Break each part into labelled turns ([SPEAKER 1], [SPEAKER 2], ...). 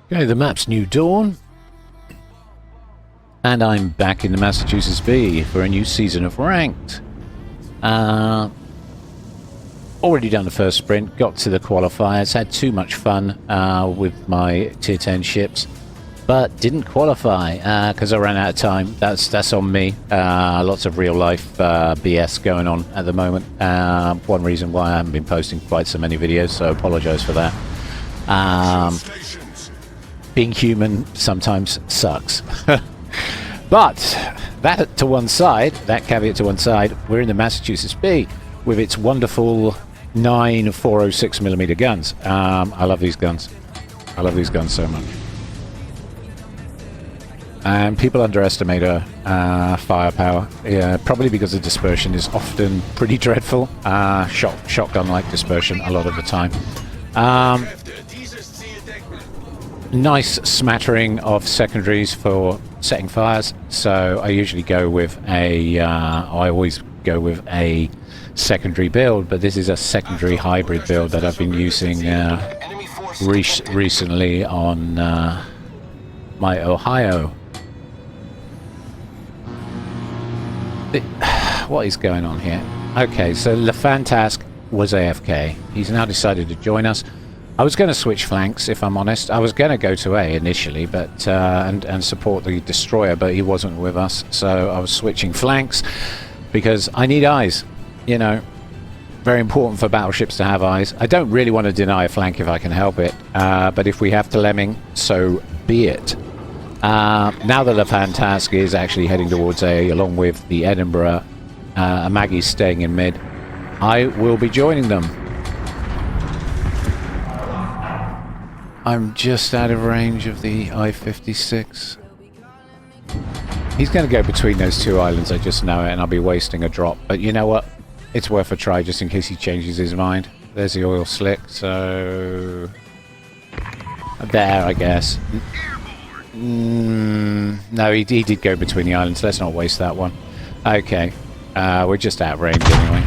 [SPEAKER 1] Okay, the map's New Dawn. And I'm back in the Massachusetts B for a new season of Ranked. Already done the first sprint, got to the qualifiers, had too much fun with my tier 10 ships, but didn't qualify because I ran out of time. That's on me. Lots of real life BS going on at the moment. One reason why I haven't been posting quite so many videos, so I apologise for that. Being human sometimes sucks. But that to one side, that caveat to one side, we're in the Massachusetts B with its wonderful 9 406mm guns. I love these guns. I love these guns so much. And people underestimate her firepower, probably because the dispersion is often pretty dreadful. Shotgun-like dispersion a lot of the time. Nice smattering of secondaries for setting fires, so I usually go with I always go with a secondary build, but this is a secondary hybrid build that I've been using recently on my Ohio. What is going on here? Okay, so LeFantasque was AFK. He's now decided to join us. I was going to switch flanks, if I'm honest. I was going to go to A initially, but and support the destroyer, but he wasn't with us, so I was switching flanks because I need eyes. You know, very important for battleships to have eyes. I don't really want to deny a flank if I can help it, but if we have to lemming, so be it. Now that LeFantasque is actually heading towards A, along with the Edinburgh, Maggie's staying in mid, I will be joining them. I'm just out of range of the I-56. He's going to go between those two islands, I just know it, and I'll be wasting a drop. But you know what? It's worth a try just in case he changes his mind. There's the oil slick, so... there, I guess. No, he did go between the islands. Let's not waste that one. Okay. We're just out of range anyway.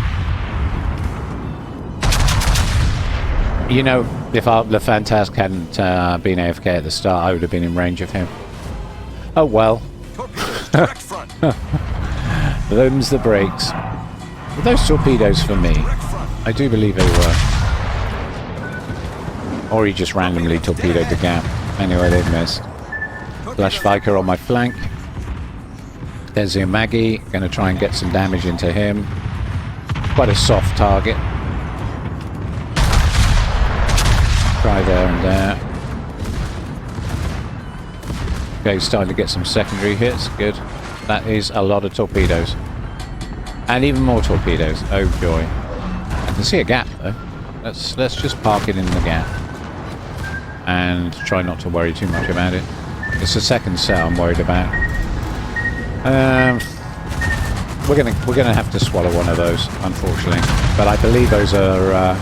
[SPEAKER 1] You know, if LeFantasque hadn't been AFK at the start, I would have been in range of him. Oh well. Them's the brakes. Were those torpedoes for me? I do believe they were. Or he just randomly torpedoed the gap. Anyway, they've missed. Flash Viker on my flank. There's the Maggie. Going to try and get some damage into him. Quite a soft target. Try there and there. Okay, starting to get some secondary hits. Good. That is a lot of torpedoes. And even more torpedoes. Oh joy. I can see a gap though. Let's just park it in the gap. And try not to worry too much about it. It's the second cell I'm worried about. We're gonna have to swallow one of those, unfortunately. But I believe those are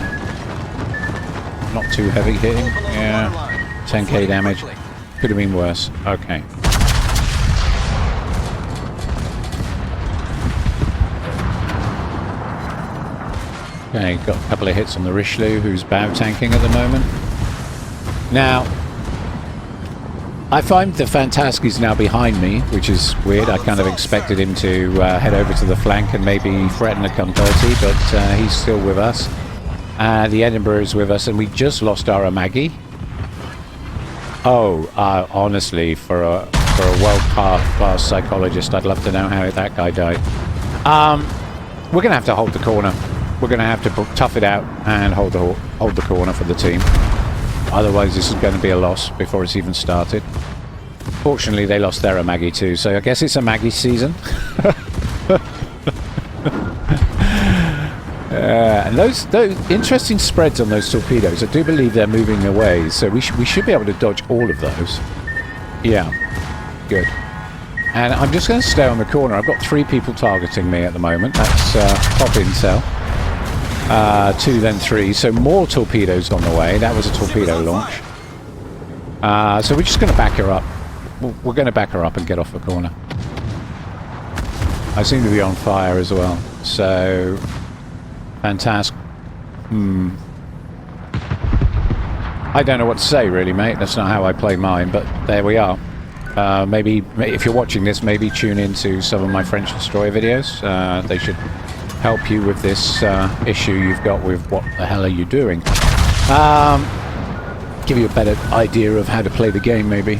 [SPEAKER 1] not too heavy hitting. Yeah, 10k damage. Could have been worse. Okay. Okay, got a couple of hits on the Richelieu, who's bow tanking at the moment. Now, I find the LeFantasque is now behind me, which is weird. I kind of expected him to head over to the flank and maybe threaten to come dirty, but he's still with us. The Edinburgh is with us, and we just lost our Maggie. Oh, honestly, for a world-class psychologist, I'd love to know how that guy died. We're going to have to hold the corner. We're going to have to tough it out and hold the corner for the team. Otherwise, this is going to be a loss before it's even started. Fortunately, they lost their Maggie too, so I guess it's a Maggie season. And those interesting spreads on those torpedoes, I do believe they're moving away, so we should be able to dodge all of those. Yeah, good. And I'm just going to stay on the corner. I've got 3 people targeting me at the moment. That's top intel. 2, then 3. So more torpedoes on the way. That was a torpedo launch. So we're just going to back her up. We're going to back her up and get off the corner. I seem to be on fire as well. So... LeFantasque. I don't know what to say, really, mate. That's not how I play mine, but there we are. Maybe, if you're watching this, maybe tune into some of my French Destroyer videos. They should help you with this issue you've got with what the hell are you doing. Give you a better idea of how to play the game, maybe.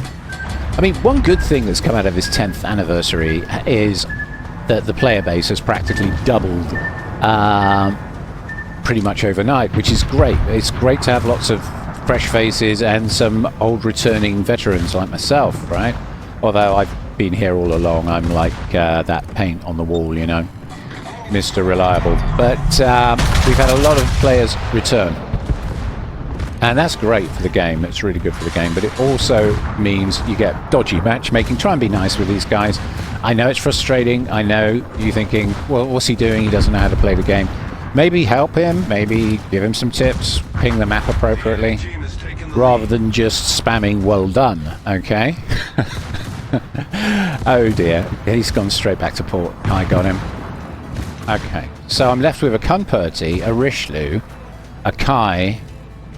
[SPEAKER 1] I mean, one good thing that's come out of this 10th anniversary is that the player base has practically doubled pretty much overnight, which is great. It's great to have lots of fresh faces and some old returning veterans like myself, right? Although I've been here all along, I'm like that paint on the wall, you know, Mr. Reliable. But we've had a lot of players return. And that's great for the game. It's really good for the game. But it also means you get dodgy matchmaking. Try and be nice with these guys. I know it's frustrating. I know you're thinking, well, what's he doing? He doesn't know how to play the game. Maybe help him. Maybe give him some tips. Ping the map appropriately. Rather than just spamming well done. Okay? Oh dear. He's gone straight back to port. I got him. Okay. So I'm left with a Kunperti, a Richelieu, a Kai,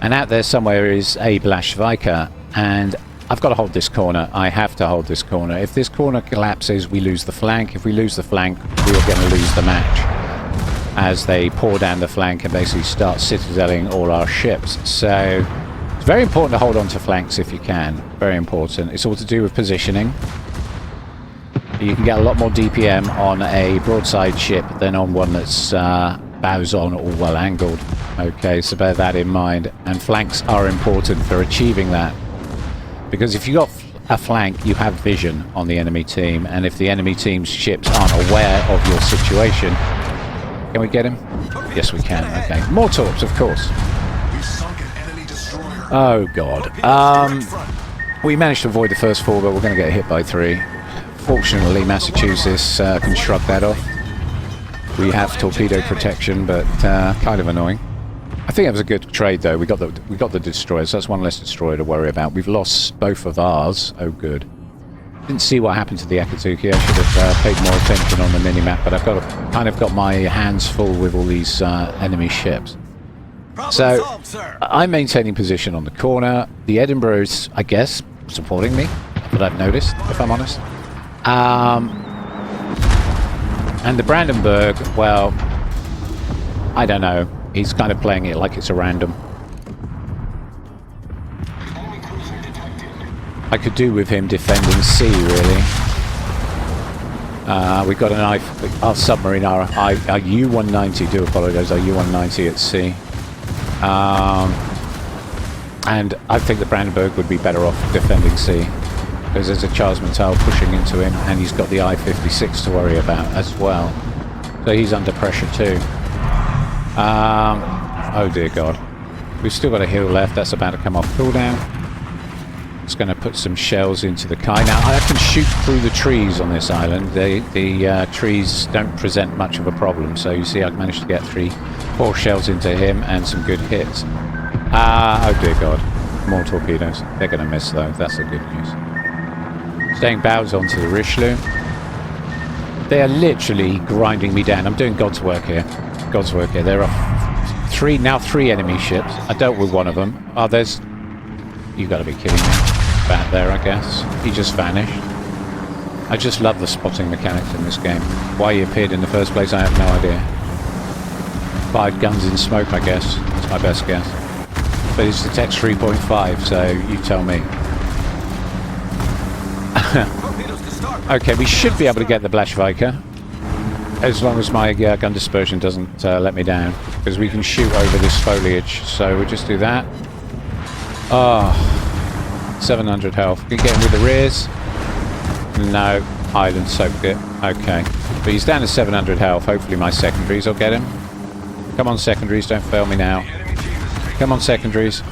[SPEAKER 1] and out there somewhere is a Blashvika, and I've got to hold this corner. I have to hold this corner. If this corner collapses, we lose the flank. If we lose the flank, we are going to lose the match as they pour down the flank and basically start citadelling all our ships. So it's very important to hold on to flanks if you can. Very important. It's all to do with positioning. You can get a lot more DPM on a broadside ship than on one that's bows on or well angled. Okay, so bear that in mind. And flanks are important for achieving that. Because if you got a flank, you have vision on the enemy team. And if the enemy team's ships aren't aware of your situation... Can we get him? Yes, we can. Okay. More torps, of course. Oh, God. We managed to avoid the first 4, but we're going to get hit by 3. Fortunately, Massachusetts can shrug that off. We have torpedo protection, but kind of annoying. I think it was a good trade, though. We got the destroyers. So that's one less destroyer to worry about. We've lost both of ours. Oh, good. Didn't see what happened to the Akatsuki. I should have paid more attention on the mini-map, but I've kind of got my hands full with all these enemy ships. So I'm maintaining position on the corner. The Edinburgh's, I guess, supporting me, but I've noticed, if I'm honest. And the Brandenburg, well, I don't know. He's kind of playing it like it's a random. I could do with him defending C, really. We've got our submarine, our U-190, do apologise, our U-190 at sea. And I think the Brandenburg would be better off defending C. Because there's a Charles Mattel pushing into him, and he's got the I-56 to worry about as well. So he's under pressure too. Oh dear God. We've still got a hill left, that's about to come off cooldown. It's going to put some shells into the Kai. Now I can shoot through the trees on this island. The trees don't present much of a problem, so you see I've managed to get 4 shells into him and some good hits. Oh dear God. More torpedoes. They're going to miss though, that's the good news. Staying bows onto the Richelieu. They are literally grinding me down. I'm doing God's work here. God's work here. There are 3 enemy ships. I dealt with one of them. Oh, there's... You've got to be kidding me. Back there, I guess. He just vanished. I just love the spotting mechanics in this game. Why he appeared in the first place, I have no idea. Fired guns in smoke, I guess. That's my best guess. But it's detects 3.5, so you tell me. Okay, we should be able to get the Blashvika. As long as my gun dispersion doesn't let me down. Because we can shoot over this foliage. So we'll just do that. Oh, 700 health. Can you get him with the rears? No, Island soaked it. Okay. But he's down to 700 health. Hopefully my secondaries will get him. Come on, secondaries, don't fail me now. Come on, secondaries.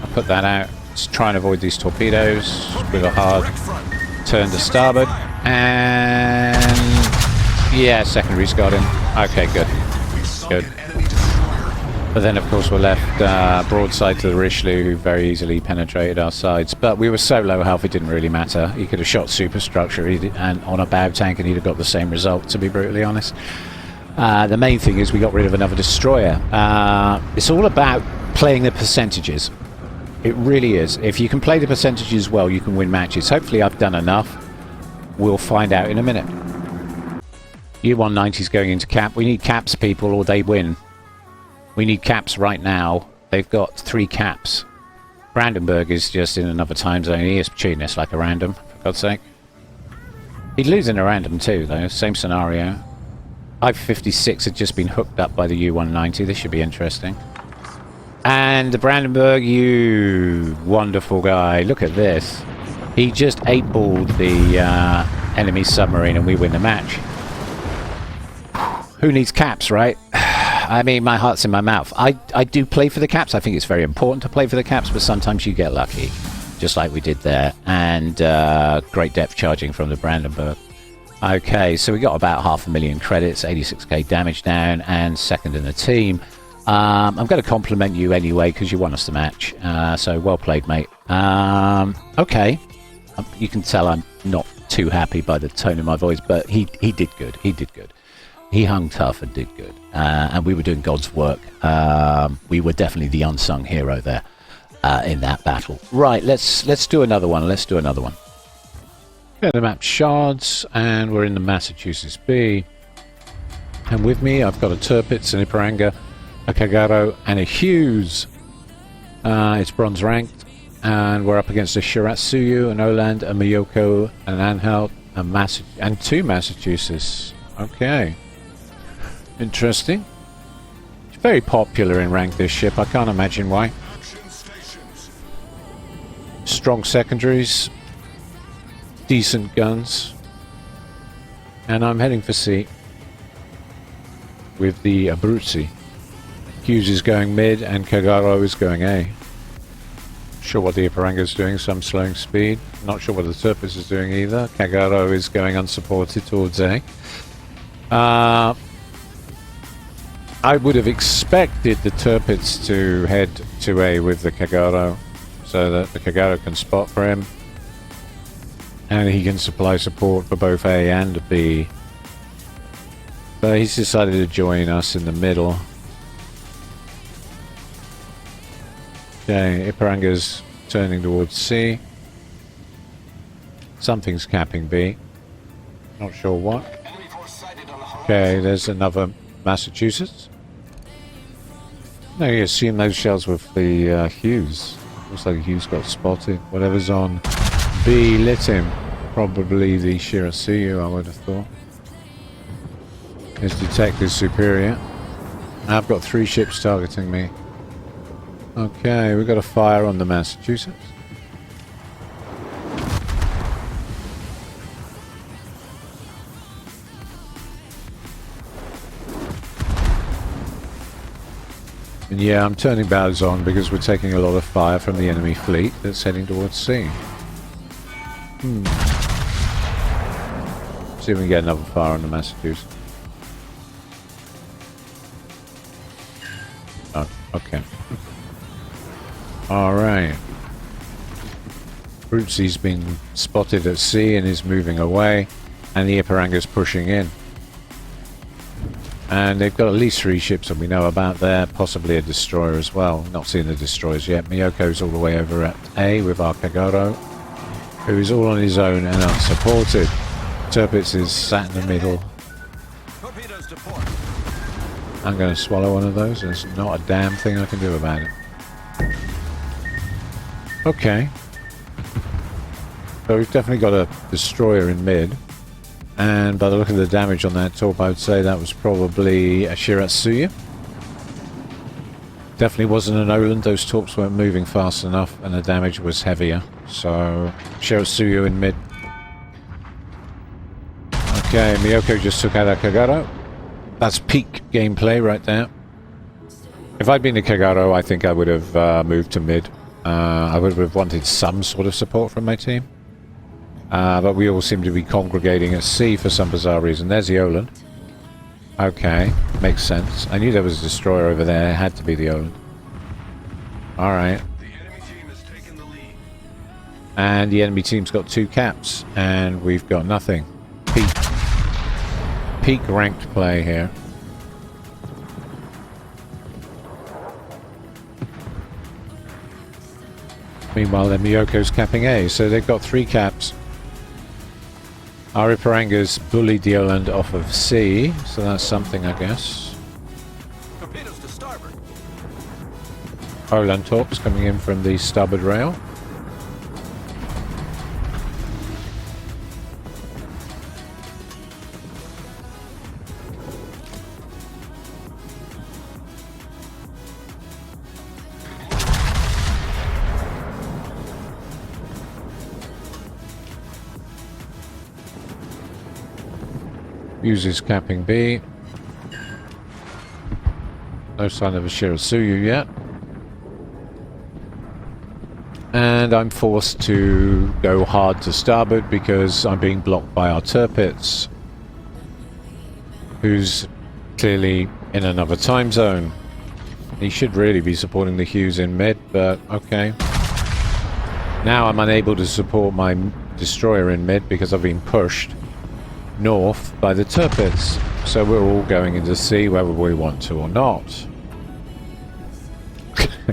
[SPEAKER 1] I'll put that out. Let's try and avoid these torpedoes with a hard turn to starboard. And... yeah, secondaries got him. Okay, good. Good. But then, of course, we're left broadside to the Richelieu, who very easily penetrated our sides. But we were so low health, it didn't really matter. He could have shot superstructure and on a bow tank, and he'd have got the same result, to be brutally honest. The main thing is we got rid of another destroyer. It's all about playing the percentages. It really is. If you can play the percentages well, you can win matches. Hopefully I've done enough. We'll find out in a minute. U-190's going into cap. We need caps, people, or they win. We need caps right now. They've got 3 caps. Brandenburg is just in another time zone. He is cheating us like a random, for God's sake. He'd lose in a random too, though. Same scenario. I-56 had just been hooked up by the U-190. This should be interesting. And the Brandenburg, you wonderful guy. Look at this. He just 8-balled the enemy submarine and we win the match. Who needs caps, right? I mean, my heart's in my mouth. I do play for the caps. I think it's very important to play for the caps, but sometimes you get lucky, just like we did there. And great depth charging from the Brandenburg. Okay, so we got about 500,000 credits, 86k damage down, and second in the team. I'm going to compliment you anyway because you won us the match. So well played, mate. Okay, you can tell I'm not too happy by the tone of my voice, but he did good. He did good. He hung tough and did good. And we were doing God's work. We were definitely the unsung hero there in that battle. Right, let's do another one. Let's do another one. Yeah, the map shards, and we're in the Massachusetts B. And with me, I've got a Tirpitz, an Ipiranga, a Kagaro, and a Hughes. It's bronze ranked, and we're up against a Shiratsuyu, an Oland, a Miyoko, an Anhalt, and 2 Massachusetts. Okay. Interesting. It's very popular in rank, this ship. I can't imagine why. Strong secondaries. Decent guns. And I'm heading for C. With the Abruzzi. Hughes is going mid and Kagaro is going A. Sure what the Ipiranga is doing, some slowing speed. Not sure what the Tirpitz is doing either. Kagaro is going unsupported towards A. I would have expected the Tirpitz to head to A with the Kagaro so that the Kagaro can spot for him and he can supply support for both A and B. But he's decided to join us in the middle. Okay, Ipiranga's turning towards C. Something's capping B. Not sure what. Okay, there's another Massachusetts. No, you assume those shells were for the Hughes. Looks like Hughes got spotted. Whatever's on B lit him. Probably the Shiratsuyu, I would have thought. His detective superior. I've got 3 ships targeting me. Okay, we've got a fire on the Massachusetts. And yeah, I'm turning bows on because we're taking a lot of fire from the enemy fleet that's heading towards sea. See if we can get another fire on the Massachusetts. Oh, okay. Alright. Bruzzi's been spotted at sea and is moving away, and the Ipiranga's pushing in. And they've got at least 3 ships that we know about there, possibly a destroyer as well. Not seeing the destroyers yet. Miyoko's all the way over at A with our Kagaro, who is all on his own and unsupported. Tirpitz is sat in the middle. I'm going to swallow one of those. There's not a damn thing I can do about it. Okay. So we've definitely got a destroyer in mid. And by the look of the damage on that torp, I would say that was probably a Shiratsuyu. Definitely wasn't an Oland. Those torps weren't moving fast enough and the damage was heavier. So, Shiratsuyu in mid. Okay, Miyoko just took out our Kagaro. That's peak gameplay right there. If I'd been the Kagaro, I think I would have moved to mid. I would have wanted some sort of support from my team. But we all seem to be congregating at sea for some bizarre reason. There's the Oland. Okay, makes sense. I knew there was a destroyer over there. It had to be the Oland. Alright. And the enemy team's got 2 caps. And we've got nothing. Peak ranked play here. Meanwhile, then Miyoko's capping A, so they've got 3 caps. Ariparanga's bullied the Oland off of C, so that's something, I guess.
[SPEAKER 2] Torpedoes to starboard.
[SPEAKER 1] Oland torps coming in from the starboard rail. Uses capping B. No sign of a Shiratsuyu yet. And I'm forced to go hard to starboard because I'm being blocked by our Tirpitz, who's clearly in another time zone. He should really be supporting the Hughes in mid, but okay. Now I'm unable to support my destroyer in mid because I've been pushed north by the Tirpitz, so we're all going into C whether we want to or not.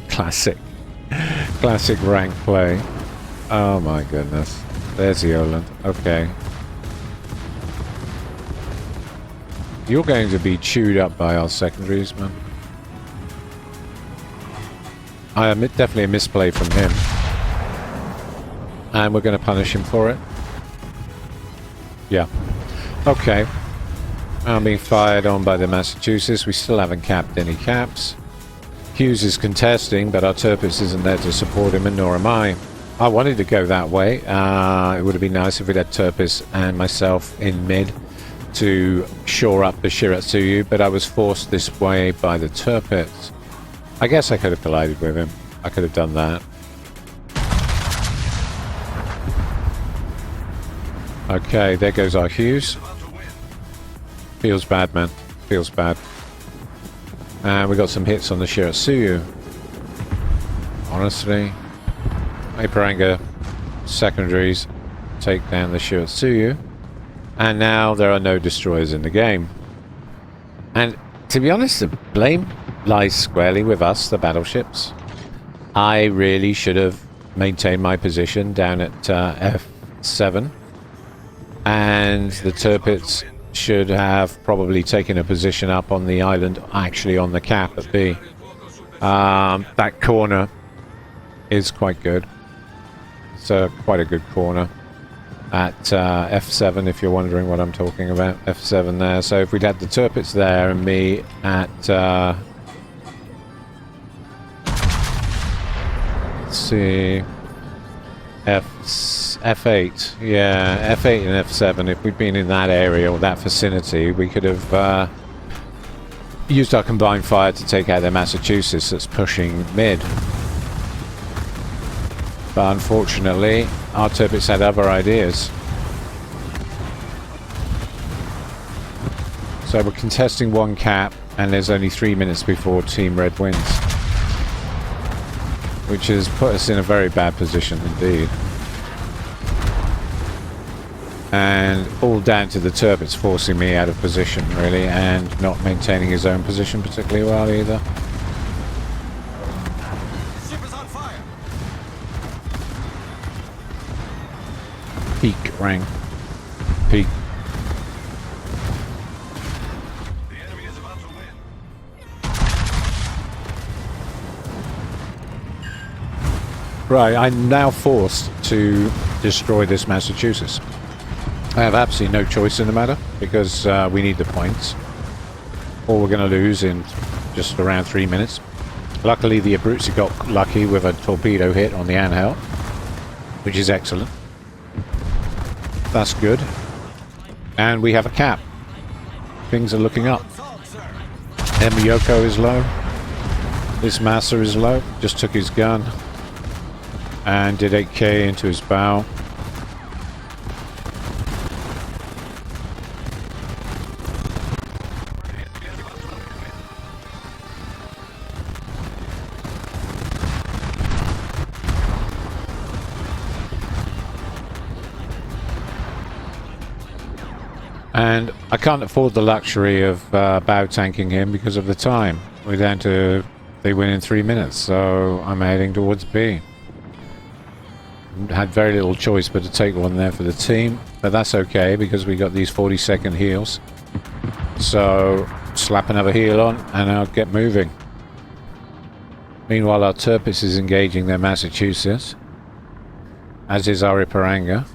[SPEAKER 1] Classic rank play. Oh my goodness, there's the Oland. Okay, you're going to be chewed up by our secondaries, man. I admit, definitely a misplay from him, and we're going to punish him for it. Yeah. Okay, I'm being fired on by the Massachusetts. We still haven't capped any caps. Hughes is contesting, but our Tirpitz isn't there to support him, and nor am I. I wanted to go that way. It would have been nice if we'd had Tirpitz and myself in mid to shore up the Shiratsuyu, but I was forced this way by the Tirpitz. I guess I could have collided with him. I could have done that. Okay, there goes our Hughes. Feels bad, man. Feels bad. And we got some hits on the Shiratsuyu. Honestly, Ariparanga secondaries take down the Shiratsuyu. And now there are no destroyers in the game. And to be honest, the blame lies squarely with us, the battleships. I really should have maintained my position down at F7. And the Tirpitz should have probably taken a position up on the island, actually on the cap at B. That corner is quite good. It's quite a good corner at F7, if you're wondering what I'm talking about. F7 there. So if we'd had the Tirpitz there and me at let's see, F8, yeah, F8 and F7. If we'd been in that area or that vicinity, we could have used our combined fire to take out their Massachusetts that's pushing mid. But unfortunately, our Tirpitz had other ideas. So we're contesting 1 cap, and there's only 3 minutes before Team Red wins, which has put us in a very bad position indeed. And all down to the Tirpitz forcing me out of position, really, and not maintaining his own position particularly well either.
[SPEAKER 2] Ship is on fire.
[SPEAKER 1] Peak rang. Peak.
[SPEAKER 2] The enemy is about to win.
[SPEAKER 1] Right, I'm now forced to destroy this Massachusetts. I have absolutely no choice in the matter because we need the points, or we're going to lose in just around 3 minutes. Luckily, the Abruzzi got lucky with a torpedo hit on the Angel, which is excellent. That's good. And we have a cap. Things are looking up. Miyoko is low. This Massa is low. Just took his gun and did 8k into his bow. And I can't afford the luxury of bow tanking him because of the time. We're down to, they win in 3 minutes, so I'm heading towards B. Had very little choice but to take one there for the team. But that's okay because we got these 40-second heals. So slap another heal on and I'll get moving. Meanwhile, our Turpis is engaging their Massachusetts, as is our Iparanga,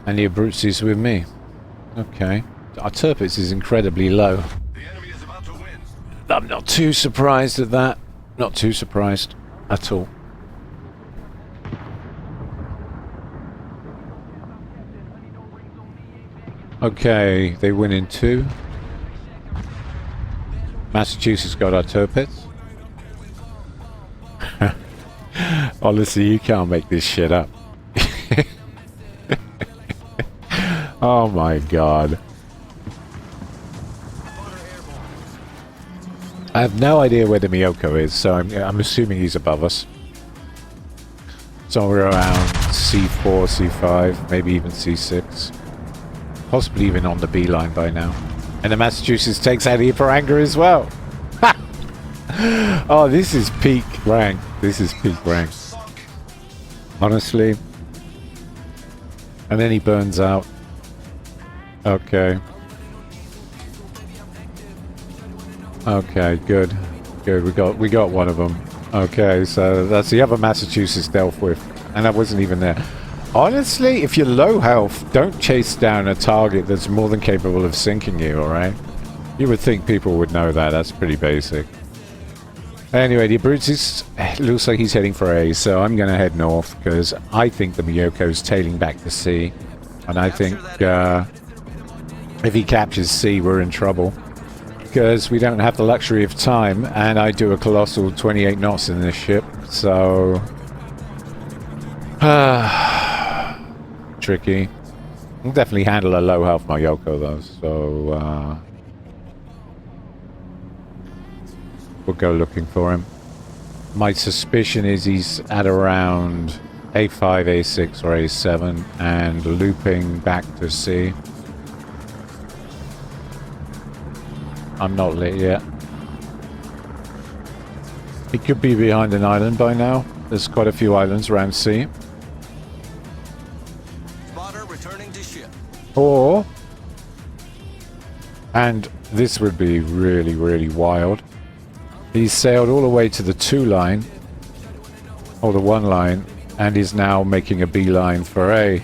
[SPEAKER 1] and the Abruzzi's with me. Okay. Our Turpis is incredibly low.
[SPEAKER 2] The enemy is about to win.
[SPEAKER 1] I'm not too surprised at that. Not too surprised at all. Okay, they win in 2. Massachusetts got our Turpits. Honestly, you can't make this shit up. Oh my god. I have no idea where the Miyoko is, so I'm assuming he's above us. Somewhere around C4, C5, maybe even C6. Possibly even on the B line by now. And the Massachusetts takes out the Iparanga as well. Oh, this is peak rank. This is peak rank. Honestly. And then he burns out. Okay. Okay, good. Good. We got one of them. Okay, so that's the other Massachusetts dealt with. And that wasn't even there. Honestly, if you're low health, don't chase down a target that's more than capable of sinking you, alright? You would think people would know that. That's pretty basic. Anyway, the Abruzzi's looks like he's heading for A, so I'm going to head north because I think the Miyoko's tailing back to C. And I think if he captures C, we're in trouble. Because we don't have the luxury of time, and I do a colossal 28 knots in this ship, so... tricky. We'll definitely handle a low health Mayoko though, so we'll go looking for him. My suspicion is he's at around A5, A6 or A7 and looping back to C. I'm not lit yet. He could be behind an island by now. There's quite a few islands around C.
[SPEAKER 2] Returning to ship.
[SPEAKER 1] Or, and this would be really, really wild, he's sailed all the way to the 2 line, or the 1 line, and is now making a beeline for A.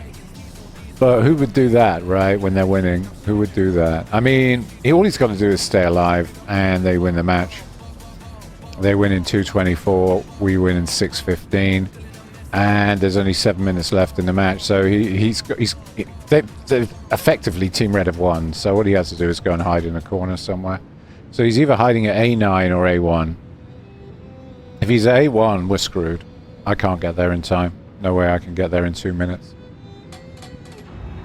[SPEAKER 1] But who would do that, right, when they're winning? Who would do that? I mean, all he's got to do is stay alive, and they win the match. They win in 2:24, we win in 6:15. And there's only 7 minutes left in the match, so they've effectively Team Red have won. So all he has to do is go and hide in a corner somewhere. So he's either hiding at A9 or A1. If he's at A1, we're screwed. I can't get there in time. No way I can get there in 2 minutes.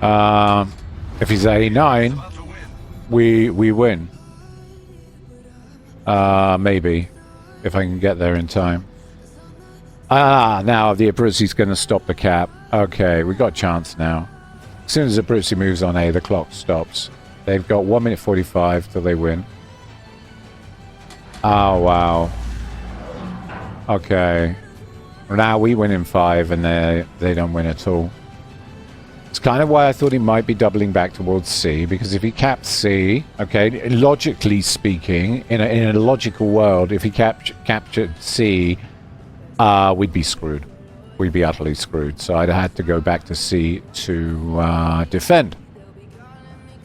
[SPEAKER 1] If he's at A9, we win. Maybe, if I can get there in time. Now the Abruzzi's going to stop the cap. Okay, we got a chance now. As soon as Abruzzi moves on A, the clock stops. They've got 1 minute 45 till they win. Oh, wow. Okay. Now we win in 5 and they don't win at all. It's kind of why I thought he might be doubling back towards C, because if he capped C, okay, logically speaking, in a logical world, if he captured C, we'd be screwed. We'd be utterly screwed. So I'd had to go back to C to defend.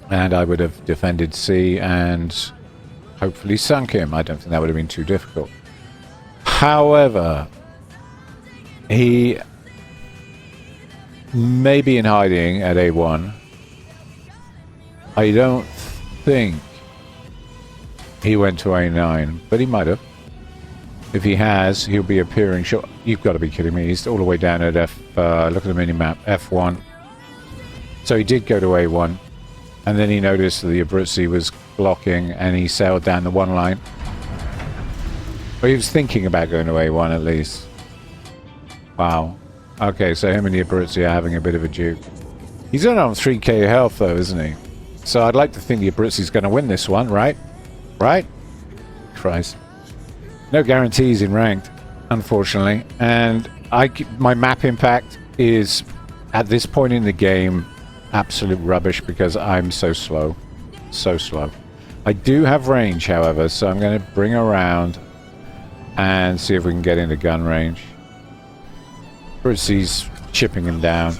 [SPEAKER 1] And I would have defended C and hopefully sunk him. I don't think that would have been too difficult. However, he may be in hiding at A1. I don't think he went to A9, but he might have. If he has, he'll be appearing. Sure, you've got to be kidding me. He's all the way down at F. Look at the mini-map, F1. So he did go to A1, and then he noticed that the Abruzzi was blocking, and he sailed down the 1 line. But he was thinking about going to A1 at least. Wow. Okay, so him and the Abruzzi are having a bit of a duke. He's only on 3k health though, isn't he? So I'd like to think the Abruzzi's going to win this one, right? Right? Christ. No guarantees in ranked, unfortunately. And my map impact is, at this point in the game, absolute rubbish because I'm so slow. So slow. I do have range, however, so I'm going to bring around and see if we can get into gun range. Britsy's chipping him down.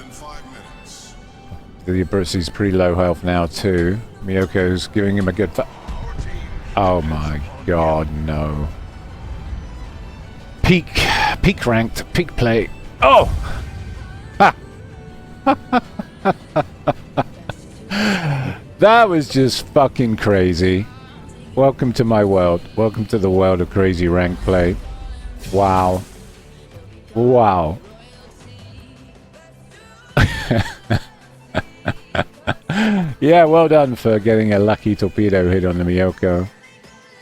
[SPEAKER 1] The Britsy's pretty low health now too. Miyoko's giving him a good oh my god, no. Peak ranked, peak play. Oh! Ha! That was just fucking crazy. Welcome to my world. Welcome to the world of crazy rank play. Wow. Wow. Yeah, well done for getting a lucky torpedo hit on the Miyoko.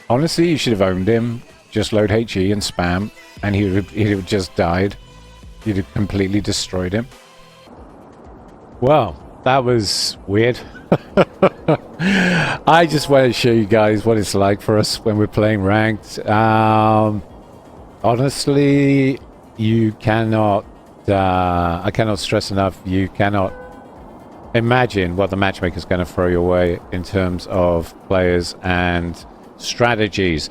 [SPEAKER 1] Honestly, you should have owned him. Just load HE and spam, and he'd have just died. You'd have completely destroyed him. Well, that was weird. I just want to show you guys what it's like for us when we're playing ranked. Honestly, you cannot... I cannot stress enough, you cannot imagine what the matchmaker's going to throw your way in terms of players and strategies.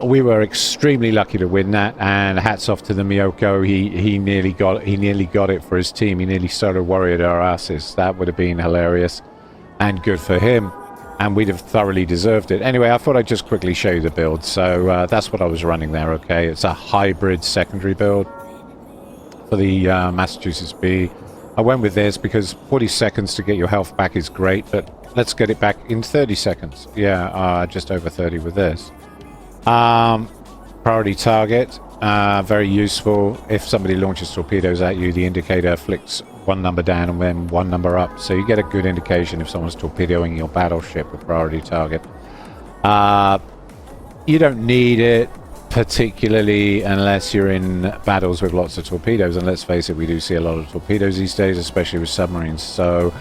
[SPEAKER 1] We were extremely lucky to win that, and hats off to the Miyoko. He nearly got it for his team. He nearly started worried our asses. That would have been hilarious and good for him, and we'd have thoroughly deserved it. Anyway, I thought I'd just quickly show you the build. So that's what I was running there. Okay, it's a hybrid secondary build for the Massachusetts B. I went with this because 40 seconds to get your health back is great, but let's get it back in 30 seconds. Yeah, just over 30 with this. Priority target, very useful. If somebody launches torpedoes at you, the indicator flicks one number down and then one number up, so you get a good indication if someone's torpedoing your battleship with priority target. You don't need it particularly unless you're in battles with lots of torpedoes, and let's face it, we do see a lot of torpedoes these days, especially with submarines. So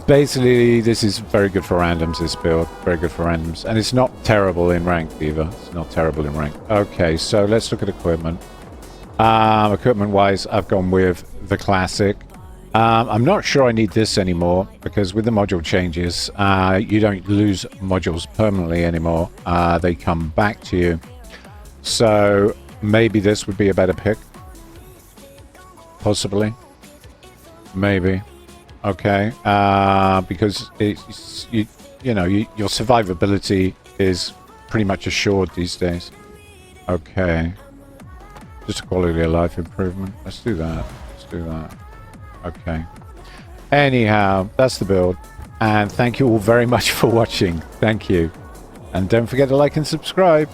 [SPEAKER 1] basically this is very good for randoms, this build, very good for randoms, and it's not terrible in rank either. It's not terrible in rank. Okay, so let's look at equipment. Equipment wise, I've gone with the classic. I'm not sure I need this anymore because with the module changes, you don't lose modules permanently anymore. They come back to you. So maybe this would be a better pick. Possibly. Maybe. Okay. Because it's, your survivability is pretty much assured these days. Okay. Just a quality of life improvement. Let's do that. Let's do that. Okay. Anyhow, that's the build. And thank you all very much for watching. Thank you. And don't forget to like and subscribe.